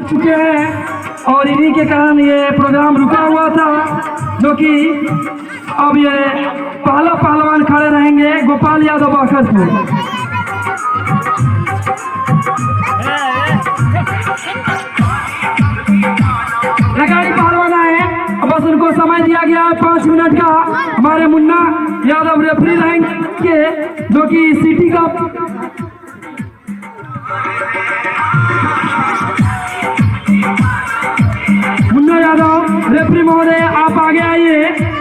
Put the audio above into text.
चुके हैं और इन्हीं के कारण ये प्रोग्राम रुका हुआ था, जो कि अब ये पहला पहलवान खड़े रहेंगे गोपाल यादव बखरपुर। लगाई पहलवान आए, बस उनको समय दिया गया है 5 मिनट का। हमारे मुन्ना यादव रेफरी रहेंगे, जो कि सिटी का मुन्ना यादव रेफरी महोदय, आप आगे आइए।